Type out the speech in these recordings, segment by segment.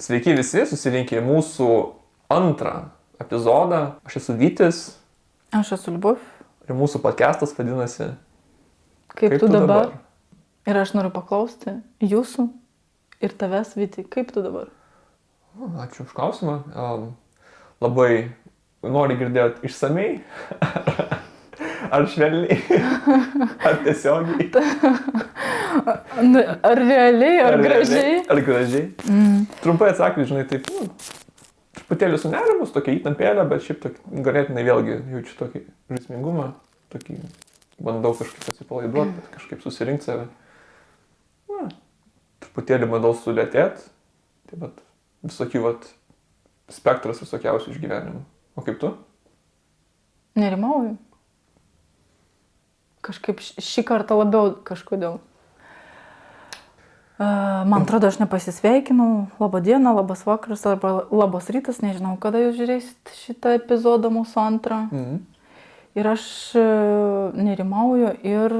Sveiki visi, susirinkę į mūsų antrą epizodą. Aš esu Vytis. Aš esu Liubov. Ir mūsų podcastas vadinasi Kaip tu dabar? Ir aš noriu paklausti jūsų ir tavęs, Vyti, kaip tu dabar? Ačiū už klausimą. Labai nori girdėti išsamei. Ar švelniai? Ar tiesiogiai? Ar realiai, ar gražiai? Ar gražiai. Trumpai atsakyti, žinai, taip, truputėlį su nerimus, tokia įtampėlė, bet šiaip ganėtinai vėlgi jaučiu tokį žaismingumą, tokį bandau kažkaip atsipalaiduoti, bet kažkaip susirinkti save. Truputėlį bandau sulėtėti, tai vat visokių spektras visokiausių išgyvenimų. O kaip tu? Nerimauju. Kažkaip šį kartą labiau kažkodėl. Man atrodo, aš nepasisveikinau. Labą dieną, labas vakaras arba labas rytas. Nežinau, kada jūs žiūrėsit šitą epizodą mūsų antrą. Ir aš nerimauju ir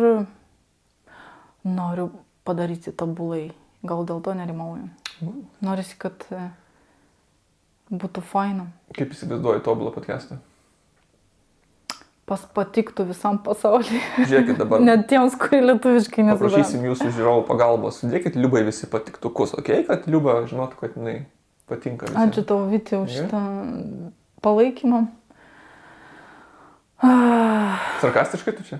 noriu padaryti tobulai. Gal dėl to nerimauju. Norisi, kad būtų faina. Kaip įsivaizduoji tobulą podcastą? Patiktų visam pasauliui. Žiūrėkit dabar. Net tiems, kurie lietuviškai nesupranta. Paprašysim jūsų žiūrovų pagalbos. Sudėkit Liubai visi patiktukus, okei? Kad Liuba žinotų, kad jinai patinka visiems. Ačiū tau, Vyti, už šitą palaikymą. Sarkastiškai tu čia?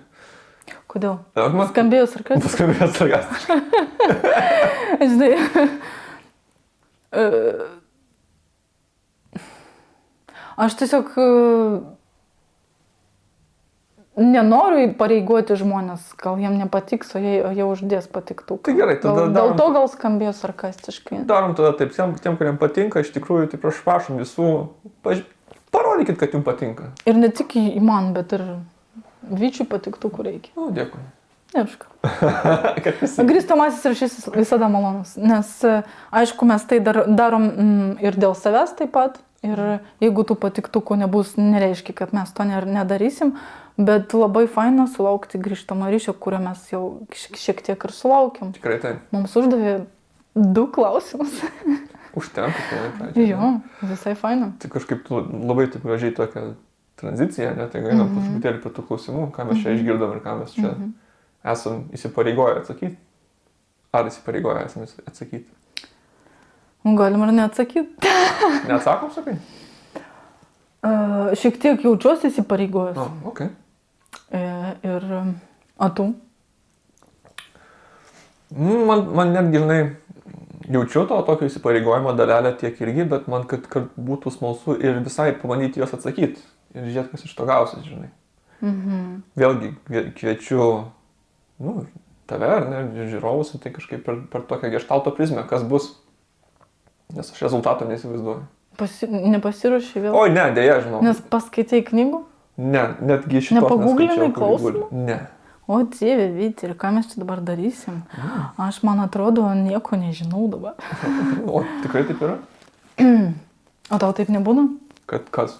Kodėl? Man Skambėjo sarkastiškai. Skambėjo sarkastiškai. Žinai. Aš tiesiog nenoriu įpareigoti žmonės, gal jiem nepatiks, o jie uždės patiktuką. Tai gerai, tada dėl to gal skambėjo sarkastiškai. Darom tada taip, tiem, kuriem patinka, iš tikrųjų, tai prašom visų, parodykit, kad jums patinka. Ir ne tik į man, bet ir Vyčiui patiktukų reikia. O, dėkui. Neaišku. Grįžtamasis ryšys visada malonus, nes aišku, mes tai darom ir dėl savęs taip pat. Ir jeigu tų patiktukų nebus, nereiškia, kad mes to nedarysim, bet labai faina sulaukti grįžtamą ryšio, kurio mes jau šiek tiek ir sulaukiam. Tikrai taip. Mums uždavė 2 klausimus. Užtenka, tai pradžia. Jo, visai faina. Tai kažkaip labai taip gražiai tokia tranzicija, ne? Tai einam po truputėlį prie tų klausimų, ką mes čia išgirdom ir ką mes čia esam įsipareigoję atsakyti. Ar įsipareigoję esam atsakyti? Galim ir neatsakyti. Neatsakom, sakai? Šiek tiek jaučiuosi įsipareigojęs. Okay. Ir, tu? Man netgi, žinai, jaučiu to tokio įsipareigojimo dalelę tiek irgi, bet man, kad būtų smalsu ir visai pabandyti juos atsakyti. Ir žiūrėti, kas iš to gausis, žinai. Vėlgi kviečiu, tave ar ne, žiūrovus, tai kažkaip per tokią geštalto prizmę, kas bus. Nes aš rezultato neįsivaizduoju. Nepasiruošė vėl? Oi, ne, dėja, žinau. Nes paskaitai knygų? Ne, netgi šitos nepaguglinai klausimų? Ne. O, Dieve, Vyti, ir ką mes čia dabar darysim? Aš, man atrodo, nieko nežinau dabar. O, tikrai taip yra? O tau taip nebūna? Kad kas?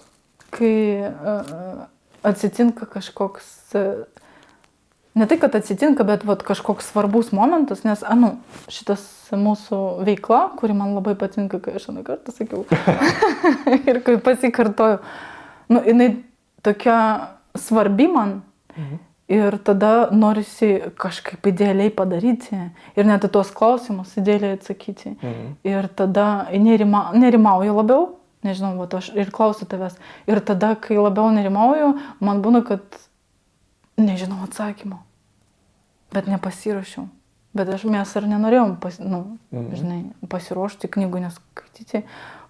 Kai atsitinka kažkoks... Ne tai, kad atsitinka, bet kažkoks svarbus momentas, nes, šitas mūsų veikla, kuri man labai patinka, kai aš aną kartą sakiau, ir kai pasikartoju, jinai tokia svarbi man, ir tada norisi kažkaip idealiai padaryti, ir net į tuos klausimus idealiai atsakyti. Ir tada nerimauju labiau, nežinau, aš ir klausiu tavęs, ir tada, kai labiau nerimauju, man būna, kad nežinau atsakymo, bet nepasiruošiau. Bet mes ir nenorėjom pasiruošti knygų neskaityti.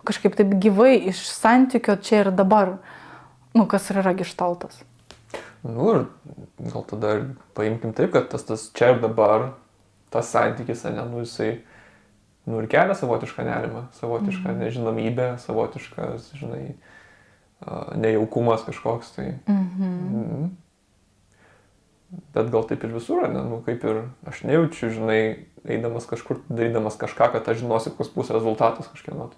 Kažkaip taip gyvai iš santykio čia ir dabar, kas yra geštaltas. Ir gal tada paimkim taip, kad tas čia ir dabar, tas santykis, jisai ir kelia savotišką nerimą, savotišką nežinomybę, savotiškas, žinai, nejaukumas kažkoks. Tai. Bet gal taip ir visur, kaip ir aš nejaučiu, žinai, eidamas kažkur, darydamas kažką, kad aš žinosiu, koks bus rezultatas kažkieno.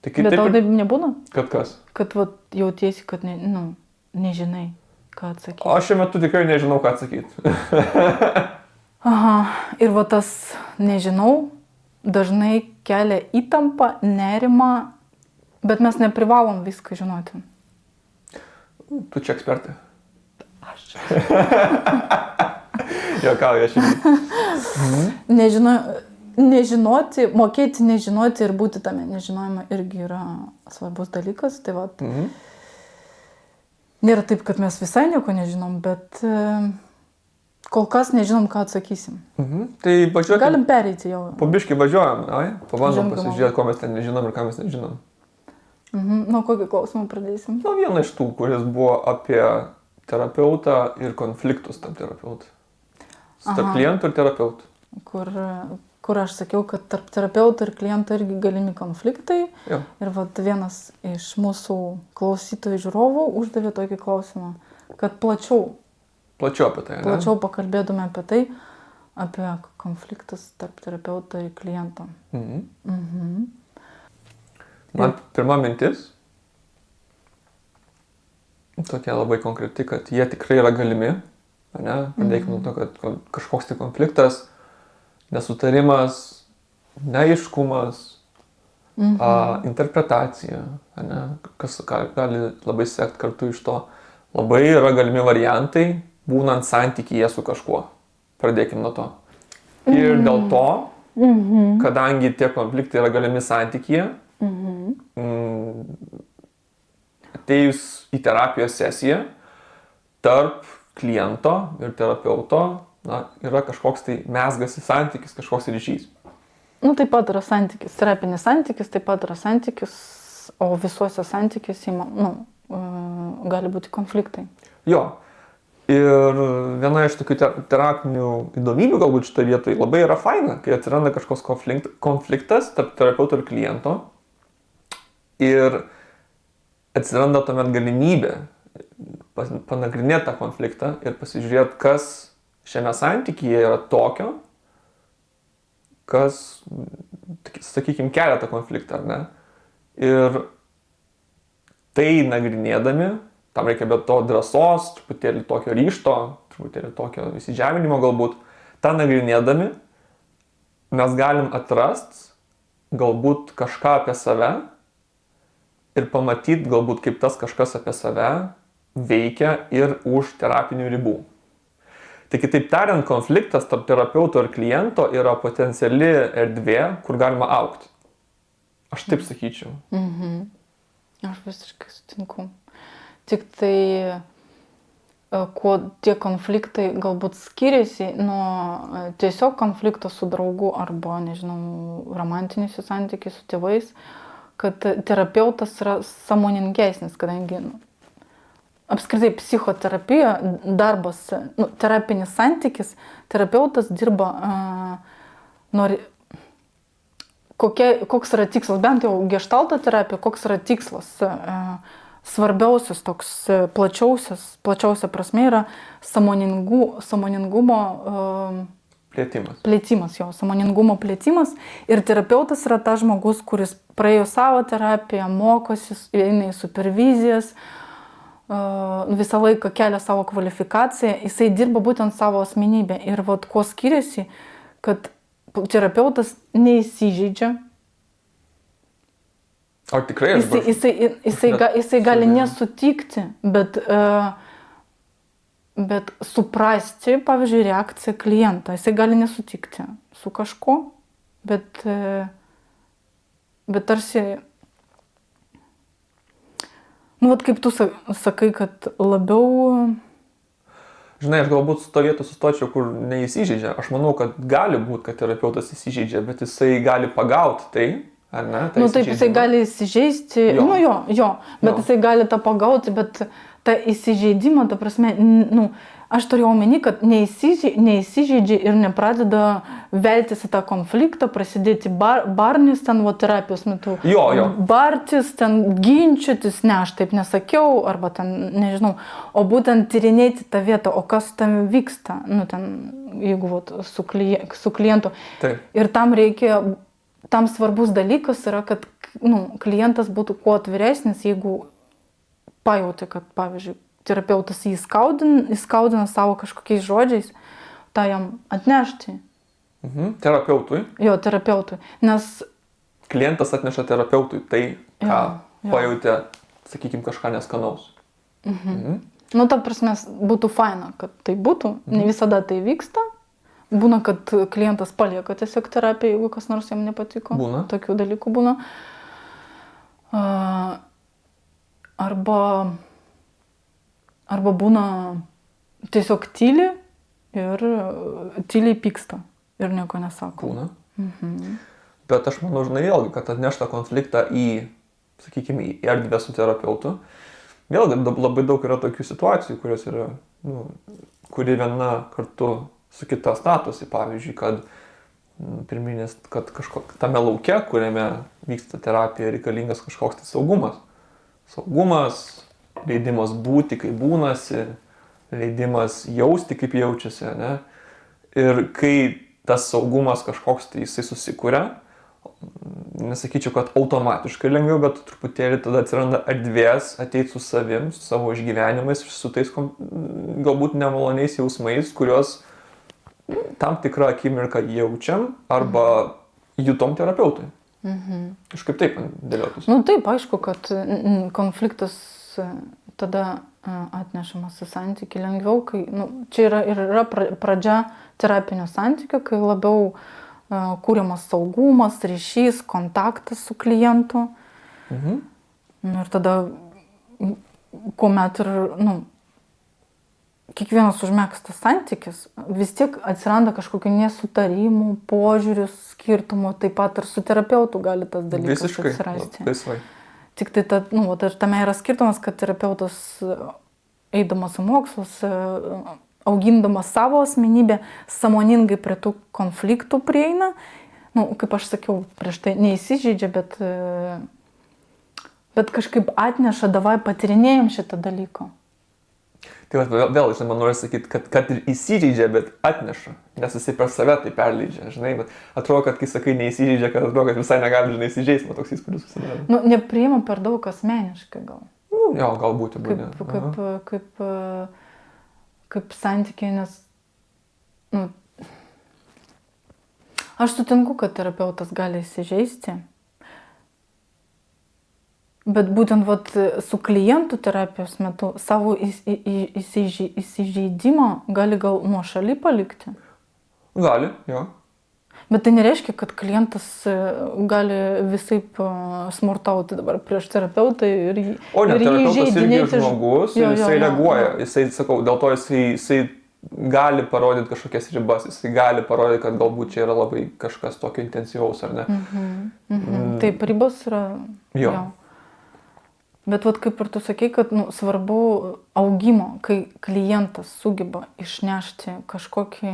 Tai bet tau taip nebūna? Kad kas? Kad jautiesi, kad nežinai, ką atsakyti. Aš šiuo metu tikrai nežinau, ką atsakyti. Aha, ir tas nežinau, dažnai kelia įtampą, nerimą, bet mes neprivalom viską žinoti. Tu čia ekspertai. Aš. Juokauju, aš irgi. Nežinoti, mokėti nežinoti ir būti tame nežinojime irgi yra svarbus dalykas. Tai vat, nėra taip, kad mes visai nieko nežinom, bet kol kas nežinom, ką atsakysim. Tai važiuokim. Galim pereiti jau. Po biškį važiuojam, pabandom Žengam. pasižiūrėti, ko mes ten nežinom ir ką mes nežinom. Nuo kokį klausimą pradėsim? Vieną iš tų, kuris buvo apie terapeutą ir konfliktus tarp terapeutų. Tarp klientų ir terapeutų. Kur aš sakiau, kad tarp terapeuto ir kliento irgi galimi konfliktai. Jo. Ir vat vienas iš mūsų klausytojų žiūrovų uždavė tokį klausimą, kad plačiau Plačiau apie tai, ne? plačiau pakalbėtume apie tai, apie konfliktus tarp terapeuto ir kliento. Man pirma mintis, tokia labai konkreti, kad jie tikrai yra galimi, ne? Pradėkime nuo to, kad kažkoks tai konfliktas, nesutarimas, neaiškumas, interpretacija, ne? Kas gali labai sekti kartu iš to. Labai yra galimi variantai, būnant santykyje su kažkuo. Pradėkime nuo to. Ir dėl to, kadangi tie konfliktai yra galimi santykyje, atėjus į terapijos sesiją, tarp kliento ir terapeuto, yra kažkoks tai mezgasi santykis, kažkoks ryšys. Taip pat yra santykis, terapinis santykis, taip pat yra santykis, o visuose santykiuose gali būti konfliktai. Jo. Ir viena iš tokių terapinių įdomybių galbūt šitoje vietoje labai yra faina, kai atsiranda kažkoks konfliktas tarp terapeuto ir kliento ir atsiranda tuomet galimybė panagrinėti tą konfliktą ir pasižiūrėti, kas šiame santykyje yra tokio, kas, sakykime, kelia tą konfliktą, ar ne? Ir tai nagrinėdami, tam reikia be to drąsos, truputėlį tokio ryžto, truputėlį tokio įsižeminimo galbūt, tą nagrinėdami mes galim atrasti galbūt kažką apie save ir pamatyti galbūt kaip tas kažkas apie save veikia ir už terapinių ribų. Tai kitaip tariant, konfliktas tarp terapeuto ir kliento yra potenciali erdvė, kur galima augti. Aš taip sakyčiau. Aš visiškai sutinku. Tik tai, kuo tie konfliktai galbūt skiriasi nuo tiesiog konflikto su draugu arba, nežinau, romantiniuose santykiuose su tėvais, kad terapeutas yra sąmoningesnis, kadangi apskritai psichoterapija, darbas, terapinis santykis, terapeutas dirba, koks yra tikslas, bent jau geštalto terapija, koks yra tikslas. Svarbiausias toks plačiausia prasme yra sąmoningumo plėtimas, sąmoningumo plėtimas. Ir terapeutas yra tas žmogus, kuris praėjo savo terapiją, mokosi, eina į supervizijas, visą laiką kelia savo kvalifikaciją, jisai dirba būtent savo asmenybę. Ir kuo skiriasi, kad terapeutas neįsižeidžia. O tikrai Jisai gali nesutikti, bet suprasti, pavyzdžiui, reakciją klientą. Jisai gali nesutikti su kažko, bet tarsi, kaip tu sakai, kad labiau... Žinai, aš galbūt su to vietu sustočiau, kur neįsižeidžia. Aš manau, kad gali būti, kad terapeutas įsižeidžia, bet jisai gali pagauti tai. Ar ne? Taip, jisai gali įsižeisti, bet jisai gali tą pagauti, bet tą įsižeidimą, ta prasme, aš turėjau omeny, kad neįsižeidžia ir nepradeda veltis į tą konfliktą, prasidėti barnis ten terapijos metu, bartis, ten ginčytis, ne, aš taip nesakiau, arba ten, nežinau, o būtent tyrinėti tą vietą, o kas tam vyksta, jeigu su klientu. Taip. Ir tam svarbus dalykas yra, kad klientas būtų kuo atviresnis, jeigu pajauti, kad, pavyzdžiui, terapeutas jį įskaudina savo kažkokiais žodžiais, tą jam atnešti. Terapeutui. Jo, terapeutui. Nes Klientas atneša terapeutui tai, ką Jo. pajutė, sakykime, kažką neskanaus. nu, ta prasme, būtų faina, kad tai būtų. Ne visada tai vyksta. Būna, kad klientas palieka tiesiog terapiją, jeigu kas nors jam nepatiko. Būna. Tokių dalykų būna. Arba būna tiesiog tyli ir tyliai pyksta ir nieko nesako. Būna. Bet aš manau, žinai, vėlgi, kad atnešta konfliktą į, sakykime, į erdvę su terapeutu. Vėlgi, labai daug yra tokių situacijų, kurios yra, kuri viena kartu su kita statosi. Pavyzdžiui, kad pirminis, kad tame lauke, kuriame vyksta terapija, reikalingas kažkoks tai saugumas. Saugumas, leidimas būti, kaip būnasi, leidimas jausti, kaip jaučiasi, ne? Ir kai tas saugumas kažkoks tai jisai susikuria, nesakyčiau, kad automatiškai lengviau, bet truputėlį tada atsiranda erdvės ateiti su savim, su savo išgyvenimais, su tais galbūt nemaloniais jausmais, kuriuos tam tikrą akimirką jaučiam arba jutom terapeutui. Kažkaip taip dėliotus. Nu taip, aišku, kad konfliktas tada atnešamas į santykį lengviau, kai, čia yra pradžia terapinio santykio, kai labiau kūriamas saugumas, ryšys, kontaktas su klientu. Ir tada, kuomet ir, kiekvienas užmėgstas santykis, vis tiek atsiranda kažkokių nesutarimų, požiūrių, skirtumų, taip pat ir su terapeutu gali tas dalykas atsirasti. Laisvai. Tik tai, tame yra skirtumas, kad terapeutas, eidamas į mokslus, augindamas savo asmenybę, sąmoningai prie tų konfliktų prieina. Kaip aš sakiau, prieš tai neįsižeidžia, bet kažkaip atneša, davai patirinėjom šitą dalyką. Tai vėl, žinai, man noriu sakyti, kad ir įsižeidžia, bet atneša, nes jisai per save tai perleidžia, žinai, bet atrodo, kad kai sakai neįsižeidžia, kad atrodo, kad visai negali, žinai, įsižeisti, man toks įspūdis susidaro. Nepriima per daug asmeniškai gal. Jo, galbūt būtų. Kaip santykiai, nes aš sutinku, kad terapeutas gali įsižeisti, bet būtent su klientų terapijos metu savo įsižeidimą gali gal nuošaly palikti. Gali, jo. Bet tai nereiškia, kad klientas gali visaip smurtauti dabar prieš terapeutą ir jį įžeidinėti. O ne, terapeutas irgi žmogus ir jisai reaguoja. Jisai, sakau, dėl to jisai gali parodyti kažkokias ribas, jisai gali parodyti, kad galbūt čia yra labai kažkas tokio intensyvaus, ar ne? Taip, ribos yra. Jo. Bet kaip ir tu sakei, kad svarbu augimo, kai klientas sugeba išnešti kažkokį.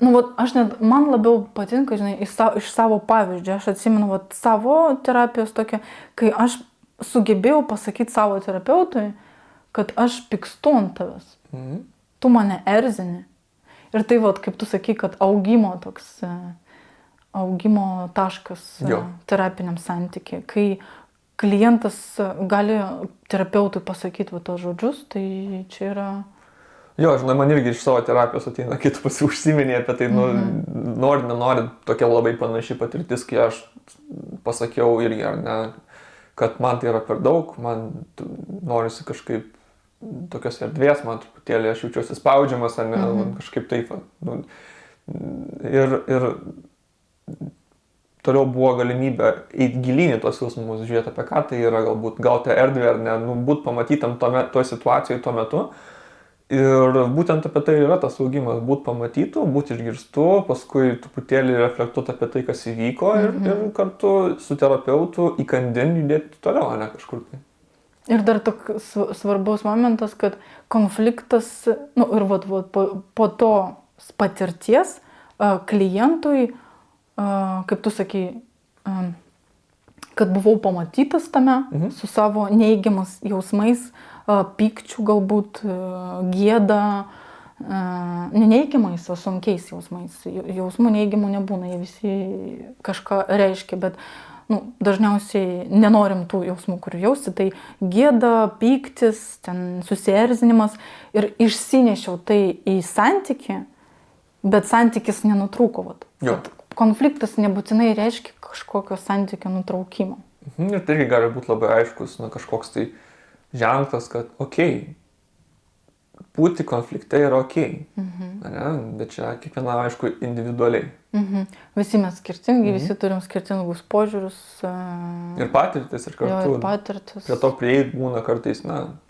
Man labiau patinka, žinai, iš savo pavyzdžio. Aš atsimenu savo terapijos tokia, kai aš sugebėjau pasakyti savo terapeutui, kad aš pykstu ant tavęs. Tu mane erzini. Ir tai, kaip tu sakai, kad augimo taškas terapiniam santykiai. Kai klientas gali terapeutui pasakyti tos žodžius, tai čia yra. Jo, žinai, man irgi iš savo terapijos ateina, kai tu užsiminė apie tai, nori, tokia labai panaši patirtis, kai aš pasakiau irgi, ar ne, kad man tai yra per daug, man norisi kažkaip tokios erdvės, man truputėlį aš jaučiuosi spaudžiamas, ar ne, kažkaip taip. Ir toliau buvo galimybė eiti gilinį tuos jausmus, žiūrėti apie ką tai yra, galbūt gauti erdvę, ar ne, būt pamatytam toje situacijoje tuo metu. Ir būtent apie tai yra tas augimas, būt pamatytų, būt išgirstu, paskui truputėlį reflektuoti apie tai, kas įvyko ir kartu su terapeutu įkandin judėti toliau, ne kažkur tai. Ir dar toks svarbus momentas, kad konfliktas, ir po to patirties klientui, kaip tu sakai, kad buvau pamatytas tame su savo neigiamas jausmais, pykčių galbūt, gėda, neneigiamais, o sunkiais jausmais. Jausmų neigiamų nebūna, jie visi kažką reiškia, bet dažniausiai nenorim tų jausmų, kurių jausti, tai gėda, pyktis, ten susierzinimas ir išsinešiau tai į santykį, bet santykis nenutrūko. Konfliktas nebūtinai reiškia kažkokio santykio nutraukimo. Ir tai gali būti labai aiškus, kažkoks tai ženklas, kad būti konflikte yra bet čia kiekviena, aišku, individualiai. Visi mes skirtingi, visi turim skirtingus požiūrius. Ir patirtis, ir kartu. Ir patirtis. Prie to prieit būna kartais,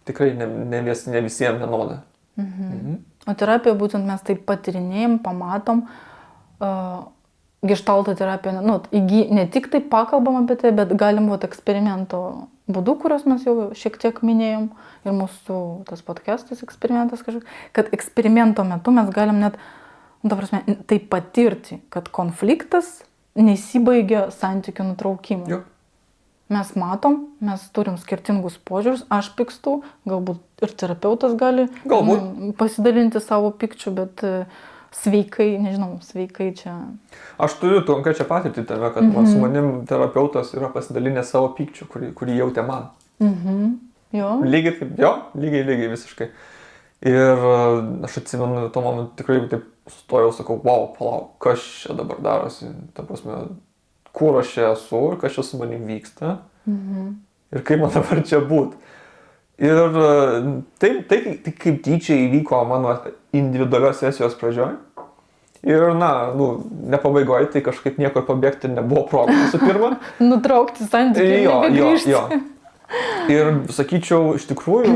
tikrai ne visiems vienoda. O terapija būtent mes taip patyrinėjom, pamatom. Geštalto terapija, ne tik taip pakalbam apie tai, bet galim eksperimento būdų, kuriuos mes jau šiek tiek minėjom. Ir mūsų tas podcastas eksperimentas kažkoks, kad eksperimento metu mes galim net, tai patirti, kad konfliktas nesibaigia santykių nutraukimu. Mes matom, mes turim skirtingus požiūrius, aš pykstu, galbūt ir terapeutas gali pasidalinti savo pykčiu, bet sveikai, nežinau, sveikai čia. Aš turiu konkrečią patirtį tame, kad su manim terapeutas yra pasidalinęs savo pykčiu, kurį jautė man. Lygiai taip, lygiai visiškai. Ir aš atsimenu, tuo momentu tikrai taip sustojau, sakau, palauk, kas čia dabar darosi, ta prasme, kur aš čia esu ir kas čia su manim vyksta ir kaip man dabar čia būt. Ir tai kaip tyčia įvyko mano individualios sesijos pradžioj. Ir, ne pabaigoje, tai kažkaip niekur pabėgti nebuvo progų visų pirma. Nutraukti santykį, nebegrįžti. Ir sakyčiau, iš tikrųjų,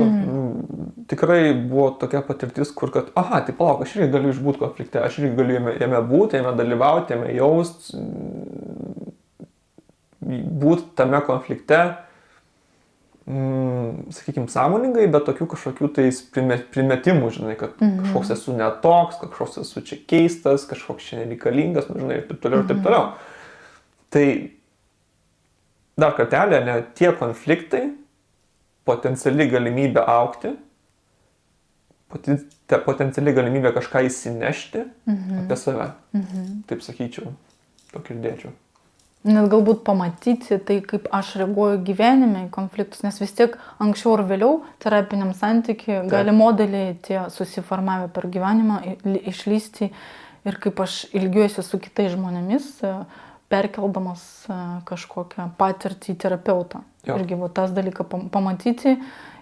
tikrai buvo tokia patirtis, kur kad, tai palauk, aš irgi galiu išbūti konflikte, aš irgi galiu jame būti, jame dalyvauti, jame jaust, būti tame konflikte, sakykime, sąmoningai, bet tokių kažkokių tais primetimų, žinai, kad kažkoks esu netoks, kažkoks esu čia keistas, kažkoks čia nereikalingas, žinai, ir taip toliau, ir taip toliau. Tai dar kartelį, tie konfliktai, potenciali galimybė augti, potenciali galimybė kažką įsinešti apie save. Taip sakyčiau, tokį ir dėčiau. Net galbūt pamatyti tai, kaip aš reaguoju gyvenime į konfliktus, nes vis tiek anksčiau ar vėliau terapiniam santykiui gali modeliai tie susiformavę per gyvenimą išlysti ir kaip aš ilgiuosi su kitais žmonėmis, perkeldamas kažkokią patirtį į terapeutą. Irgi tas dalyką pamatyti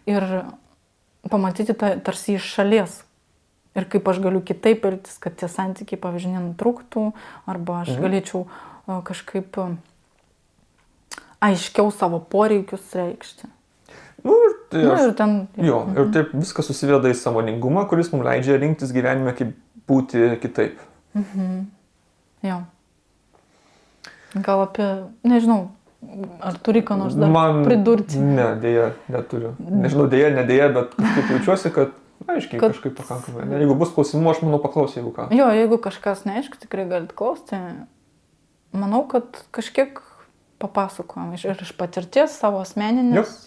ir pamatyti tarsi iš šalies. Ir kaip aš galiu kitaip elgtis, kad tie santykiai, pavyzdžiui, nenutrūktų, arba aš galėčiau kažkaip aiškiau savo poreikius reikšti. Ir taip viskas susiveda į sąmoningumą, kuris mums leidžia rinktis gyvenime, kaip būti kitaip. Gal apie, nežinau, ar turi ką nors dar pridurti? Ne, dėja, neturiu. Nežinau, dėja, bet kažkaip jaučiuosi, kad aiškiai kažkaip pakankamai. Jeigu bus klausimų, aš manau paklausiu, jeigu ką. Jeigu kažkas neaišku, tikrai galit klausti. Manau, kad kažkiek papasakojom ir iš patirties savo asmeninės.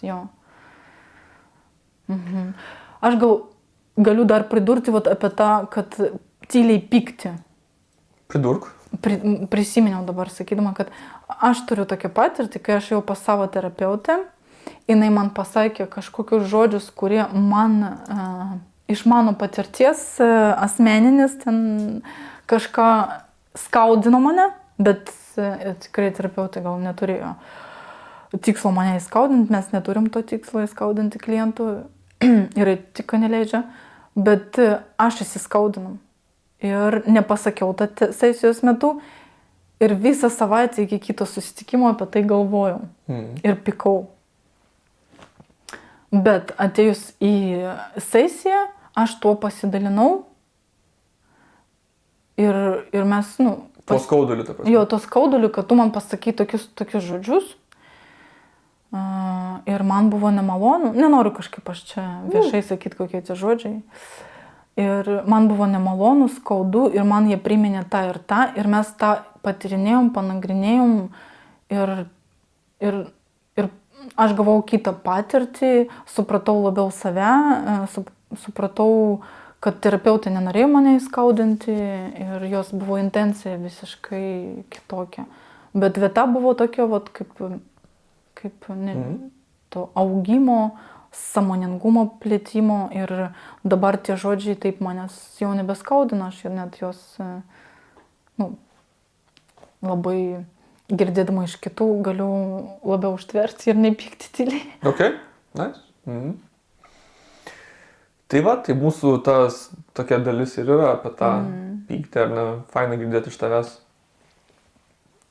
Aš galiu dar pridurti apie tą, kad tyliai pykti. Pridurk. Prisiminiau dabar sakydama, kad aš turiu tokią patirtį, kai aš jau pas savo terapeutę, jinai man pasakė kažkokius žodžius, kurie man iš mano patirties asmeninės ten kažką skaudino mane, bet tikrai terapeutai gal neturėjo tikslo mane įskaudinti, mes neturim to tikslo įskaudinti klientų ir etika neleidžia, bet aš įsiskaudinau. Ir nepasakiau tą sesijos metu ir visą savaitę iki kito susitikimo apie tai galvojau ir pykau. Bet atėjus į sesiją, aš tuo pasidalinau ir mes, to skauduliu, ta prasme. To skauduliu, kad tu man pasakai tokius žodžius ir man buvo nemalonu, nenoriu kažkaip aš čia viešai sakyti, kokie tie žodžiai. Ir man buvo nemalonu, skaudu ir man jie priminė tą ir tą ir mes tą patyrinėjom, panagrinėjom ir aš gavau kitą patirtį, supratau labiau save, supratau, kad terapeutė nenorėjo mane įskaudinti ir jos buvo intencija visiškai kitokia. Bet vieta buvo tokia, vat, kaip ne, to augimo, sąmoningumo plėtimo ir dabar tie žodžiai taip manęs jau nebeskaudina, aš net juos labai girdėdama iš kitų galiu labiau užtverti ir nepykti tyliai. Ok, nice. Tai va, tai mūsų tokia dalis ir yra apie tą pyktį, ar ne, faina girdėti iš tavęs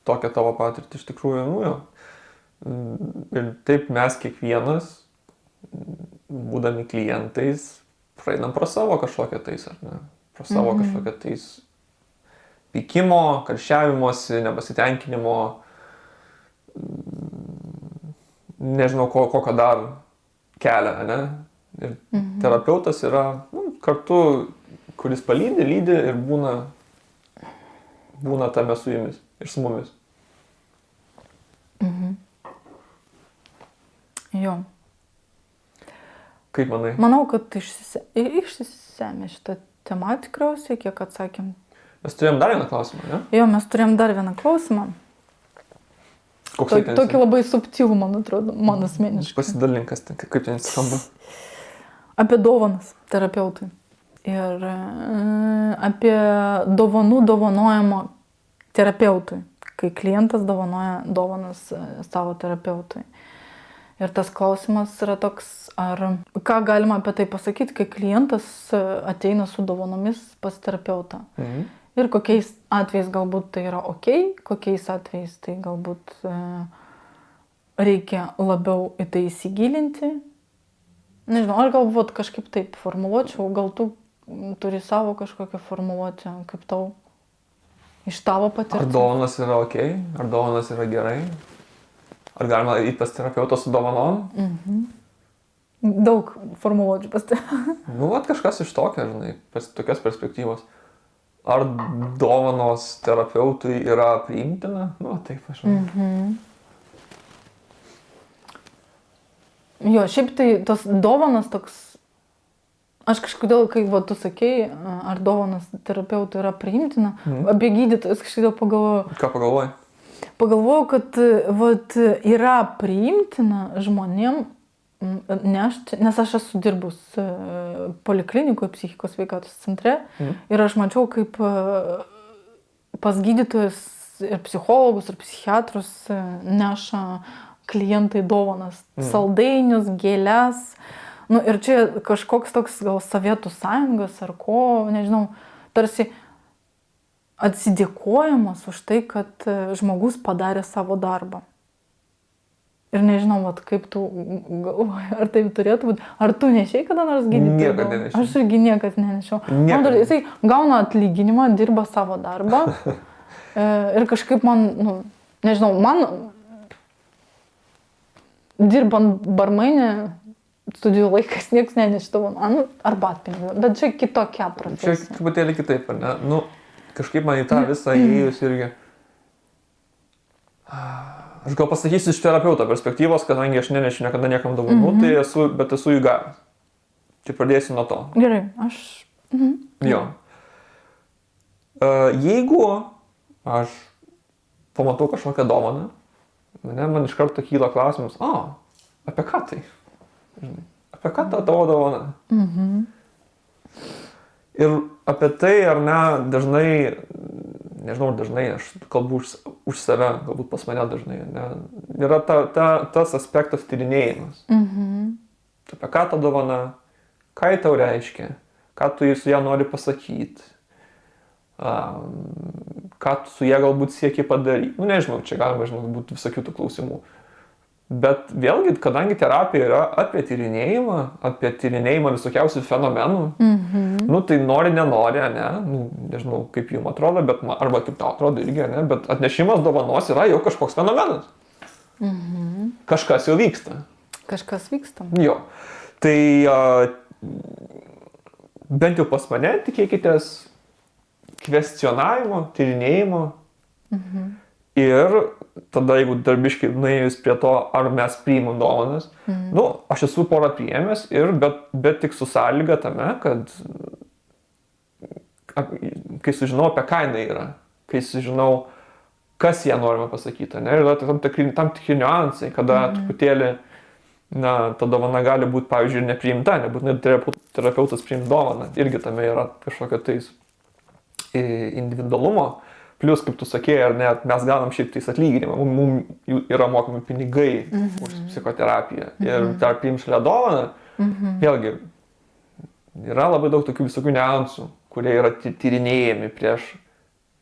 tokią tavo patirtį iš tikrųjų, jo. Ir taip mes kiekvienas, būdami klientais, praeinam pro savo kažkokią tais, ar ne, pro savo kažkokią tais pykimo, karščiavimosi, nepasitenkinimo, nežinau, kokio dar kelią, ne? Ir terapeutas yra kartu, kuris palydi, lydi ir būna tame su jumis ir su mumis. Jo. Kaip manai? Manau, kad išsisėmė šitą temą tikriausiai, kiek atsakėm. Mes turėjom dar vieną klausimą, ne? Jo, mes turėjom dar vieną klausimą. Koks tai ten? Tokį labai subtilų, man atrodo, man asmeniškai. Pasidalink, kaip ten skamba. Apie dovanas terapeutui. Ir apie dovanų dovanojimo terapeutui. Kai klientas dovanoja dovanas savo terapeutui. Ir tas klausimas yra toks, ką galima apie tai pasakyti, kai klientas ateina su dovanomis pas terapeutą. Ir kokiais atvejais galbūt tai yra ok, kokiais atvejais tai galbūt reikia labiau į tai įsigilinti. Nežinau, ar galbūt kažkaip taip formuluočiau, gal tu turi savo kažkokią formuluotę, kaip tau iš tavo patirties. Ar dovanas yra ok, ar dovanas yra gerai? Ar galima įti pas terapeutą su dovanom? Daug formuluočių pas tai. Kažkas iš tokio, žinai, tokios perspektyvos. Ar dovanos terapeutui yra priimtina? Taip, aš žinau. Jo, šiaip tai tos dovanas toks, aš kažkodėl, kai tu sakei, ar dovanas terapeutui yra priimtina, apie gydytojus kažkodėl pagalvojau. Ką pagalvojai? Pagalvojau, kad yra priimtina žmonėm nešti, nes aš esu dirbus poliklinikoje, psichikos sveikatos centre ir aš mačiau, kaip pas gydytojus ir psichologus ir psichiatrus neša klientai dovanas, saldainius, gėles. Ir čia kažkoks toks gal Sovietų sąjungos ar ko, nežinau, tarsi atsidėkojimas už tai, kad žmogus padarė savo darbą. Ir nežinau, kaip tu galvoji, ar taip turėtų būti. Ar tu nešiai kada nors gydytojui? Niekad nenešiau. Aš irgi niekad nenešiau. Jisai gauna atlyginimą, dirba savo darbą. Ir kažkaip man, nežinau, man dirbant barmainė, studijų laikais niekas nenešdavo, arbatpinigių, bet čia kitokia profesija. Čia truputėlį kitaip, ar ne? Kažkaip man į tą visą įėjus irgi. Aš gal pasakysiu iš terapeuto perspektyvos, kadangi aš nenešiu niekada niekam dovanų, tai esu jų gavęs. Tai pradėsiu nuo to. Gerai, aš... Jo. Jeigu aš pamatau kažkokią dovaną, man iš karto kyla klausimas, apie ką tai? Apie ką ta tavo dovana? Ir apie tai, ar ne, dažnai, nežinau, dažnai, aš kalbu už save, galbūt pas mane dažnai, ne, yra tas aspektas tyrinėjimas. Apie ką ta dovana, ką ji tau reiškia, ką tu su ją nori pasakyti, ką tu su ją galbūt sieki padaryti. Nežinau, čia galima, būti visokių tų klausimų. Bet vėlgi, kadangi terapija yra apie tyrinėjimą visokiausių fenomenų, tai nori, nenori, ne, nežinau, kaip jums atrodo, bet, arba kaip tau atrodo irgi, ne, bet atnešimas dovanos yra jau kažkoks fenomenas. Kažkas jau vyksta. Kažkas vyksta. Jo. Tai bent jau pas mane tikėkitės kvestionavimo, tyrinėjimo. Ir tada, jeigu darbiškai nuėjus prie to, ar mes priimam dovanas, aš esu porą priėmęs, bet tik su sąlyga tame, kad kai sužinau, apie ką jinai yra, kai sužinau, kas jie norime pasakyti, ne? Yra tam tikri niuansai, kada truputėlį, ta dovana gali būti, pavyzdžiui, nepriimta, nebūtinai terapeutas priims dovaną, irgi tame yra kažkokio tais individualumo, plus, kaip tu sakėjai, ar net mes gaunam šiaip tais atlyginimą, mums yra mokami pinigai už psichoterapiją ir dar priims šalia dovaną, vėlgi, yra labai daug tokių visokių niuansų, kurie yra tyrinėjami prieš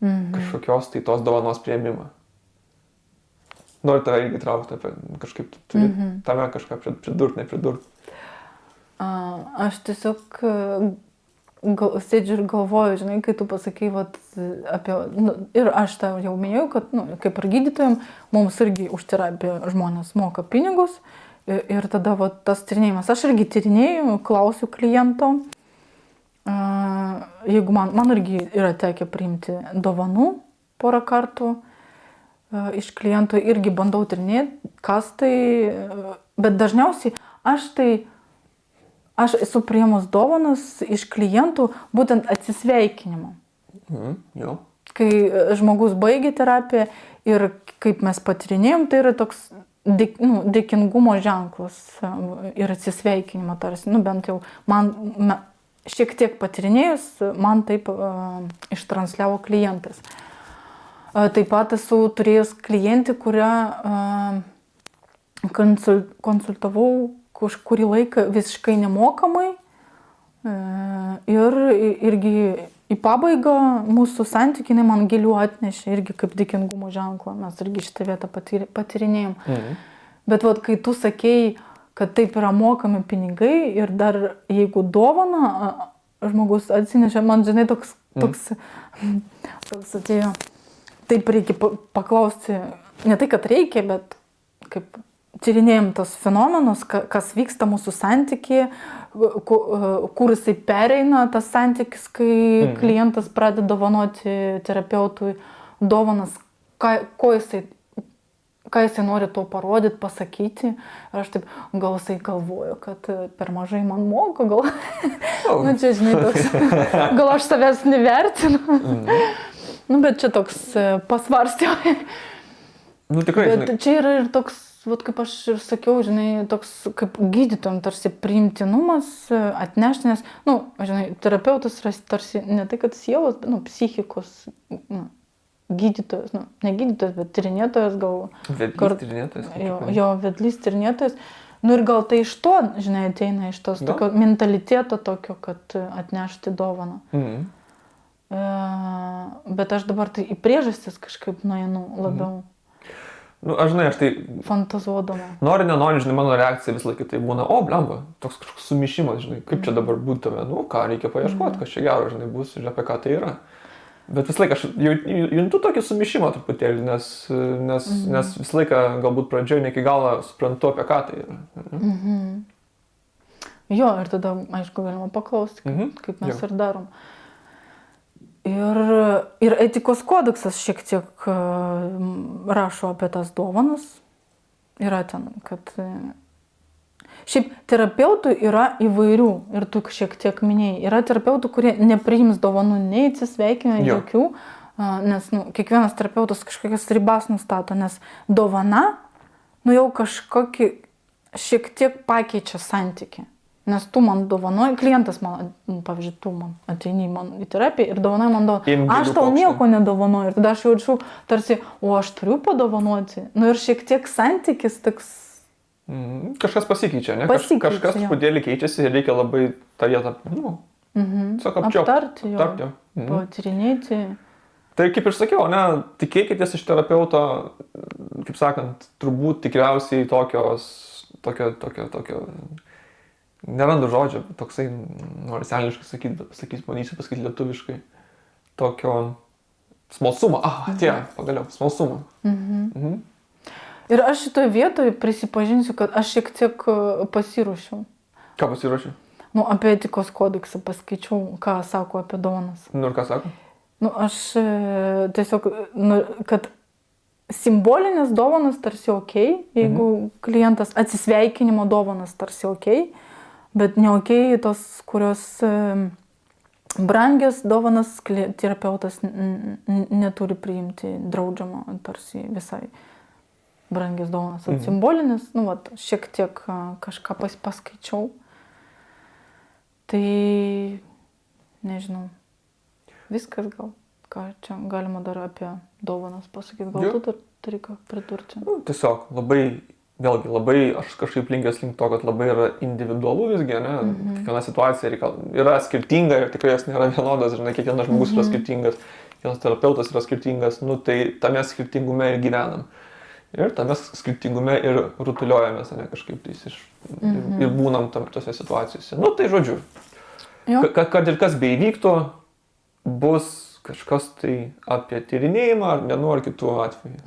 kažkokios tai tos dovanos priėmimą. Noriu tave irgi traukti, kažkaip turi tame kažką pridurti, nepridurti. Aš tiesiog sėdžiu ir galvoju, žinai, kai tu pasakai apie, ir aš tau jau minėjau, kad, kaip ir gydytojam, mums irgi už terapiją žmonės moka pinigus ir tada tas tyrinėjimas. Aš irgi tyrinėju, klausiu kliento, jeigu man irgi yra tekę priimti dovanų porą kartų, iš klientų irgi bandau tyrinėti, kas tai, bet dažniausiai aš esu priėmus dovanas iš klientų būtent atsisveikinimo. Jo. Kai žmogus baigia terapiją ir kaip mes patyrinėjom, tai yra toks dėkingumo ženklas ir atsisveikinimo tarsi, bent jau man šiek tiek patyrinėjus, man taip ištransliavo klientas. Taip pat esu turėjus klientį, kurią konsultavau kažkurį laiką visiškai nemokamai ir irgi į pabaigą mūsų santykiai man gėlių atnešė irgi kaip dėkingumo ženklą, mes irgi šitą vietą patyrinėjom. Bet kai tu sakėjai, kad taip yra mokami pinigai ir dar jeigu dovana žmogus atsinešė, man žinai toks atėjo. Taip reikia paklausti, ne tai, kad reikia, bet kaip tyrinėjom tos fenomenus, kas vyksta mūsų santykyje, kur jisai pereina tas santykis, kai klientas pradeda dovanoti terapeutui dovanas, ką jisai nori to parodyti, pasakyti. Ir aš taip, gal jisai galvoju, kad per mažai man moka, gal, čia žinai toks, gal aš savęs nevertinu. Bet čia toks pasvarstymai. Tikrai, bet čia yra ir toks, kaip aš ir sakiau, žinai, toks kaip gydytojam tarsi priimtinumas atnešti, nes, žinai, terapeutas yra tarsi ne tai, kad sielos, bet, psichikos gydytojas, ne gydytojas, bet tyrinėtojas gal. Vedlys tyrinėtojas. Jo, vedlys tyrinėtojas. Ir gal tai iš to, žinai, ateina iš tos tokio mentaliteto tokio, kad atnešti dovaną. Bet aš dabar tai į priežastis kažkaip nueinu labiau. Aš tai fantazuodama. Nori, nenori, žinai, mano reakcija vis laikai tai būna, blemba, toks kažkoks sumišimas, žinai, kaip čia dabar būtume, ką reikia paieškoti, kas čia gero, žinai, bus ir apie ką tai yra. Bet vis laiką aš juntu tokį sumišimą truputėlį, nes vis laiką galbūt pradžioje ne iki galo suprantu, apie ką tai yra. Jo, ir tada, aišku, galima paklausti, kaip mes ir darom. Ir etikos kodeksas šiek tiek rašo apie tas dovanas. Yra ten, kad šiaip terapeutų yra įvairių ir tu šiek tiek minėjai. Yra terapeutų, kurie nepriims dovanų, nei atsisveikinę jokių, nes kiekvienas terapeutas kažkokias ribas nustato, nes dovana jau kažkokį šiek tiek pakeičia santykį. Nes tu man dovanoji, klientas man, pavyzdžiui, tu man ateini į terapiją ir dovanoji man dovanoji. Aš tau nieko nedovanoju ir tada aš jaučiu tarsi, aš turiu padovanoti. Ir šiek tiek santykis toks. Kažkas pasikeičia, ne? Kažkas truputėlį keičiasi ir reikia labai tą vietą, aptarti jo, patyrinėti. Tai kaip ir sakiau, tikėkitės iš terapeuto, kaip sakant, turbūt tikriausiai tokio nerandu žodžio, toksai, noriu seniškai sakyti, manysiu pasakyti lietuviškai, tokio smalsumo, pagaliau, smalsumo. Ir aš šitoje vietoje prisipažinsiu, kad aš šiek tiek pasiruošiau. Ką pasiruošiau? Apie etikos kodeksą paskaičiau, ką sako apie dovanas. Ir ką sako? Aš tiesiog, kad simbolinės dovanas tarsi okei, jeigu klientas atsisveikinimo dovanas tarsi okei, bet ne okei tos, kurios Brangias dovanas terapeutas neturi priimti, draudžiama tarsi visai brangias dovanas. Simbolinis, nu, vat, šiek tiek kažką paskaičiau. Tai, nežinau, viskas gal. Ką čia galima dar apie dovanas pasakyti. Gal tu dar turi ką pridurti? Nu, tiesiog labai, aš kažkaip linkęs link to, kad labai yra individualu visgi, ne? Kiekviena situacija yra skirtinga ir tikrai jos nėra vienodas, žinai, kiekvienas žmogus yra skirtingas, kiekvienas terapeutas yra skirtingas, nu tai tame skirtingume ir gyvenam. Ir tame skirtingume ir rutuliojamės, ne, kažkaip tais ir būnam tose situacijose. Nu tai žodžiu, kad ir kas beįvyktų, bus kažkas tai apie tyrinėjimą ar vienu ar kitų atveju.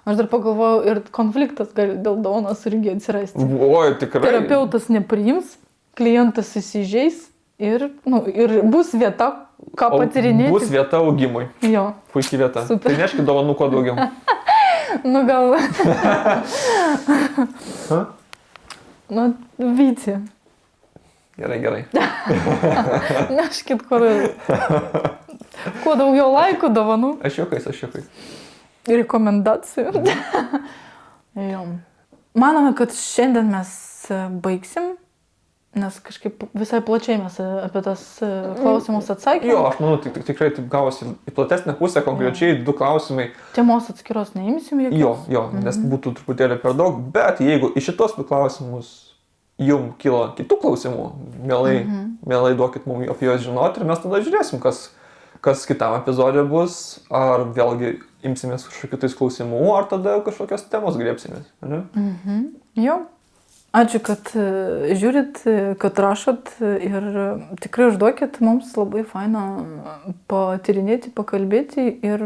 Aš dar pagalvojau, ir konfliktas gali dėl dovanos irgi atsirasti. Oi, tikrai. Terapeutas nepriims, klientas įsižeis ir bus vieta, ką patyrinėti. Bus vieta augimui. Jo. Puikiai vieta. Super. Tai neškit dovanų kuo daugiau. Nu gal. Nu, Vyti. Gerai. Neškit kuo daugiau laikų, dovanų. Aš juokais. Rekomendacijų. Jo. Manome, kad šiandien mes baigsim, nes kažkaip visai plačiai mes apie tas klausimus atsakėme. Jo, aš manau, tikrai taip gavosi į platesnę pusę, konkrečiai 2 klausimai. Temos atskiros neimsim jokios. Jo, nes būtų truputėlį per daug, bet jeigu iš šitos 2 klausimus jums kilo kitų klausimų, mielai duokit mums apie juos žinoti ir mes tada žiūrėsim, kas kitam epizodė bus, ar vėlgi imsimės kažkokių tais klausimų, ar tada kažkokios temos griebsimės. Jo. Ačiū, kad žiūrit, kad rašot ir tikrai užduokit, mums labai faina patyrinėti, pakalbėti ir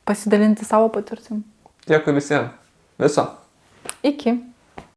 pasidalinti savo patirtim. Dėkui visiems. Viso. Iki.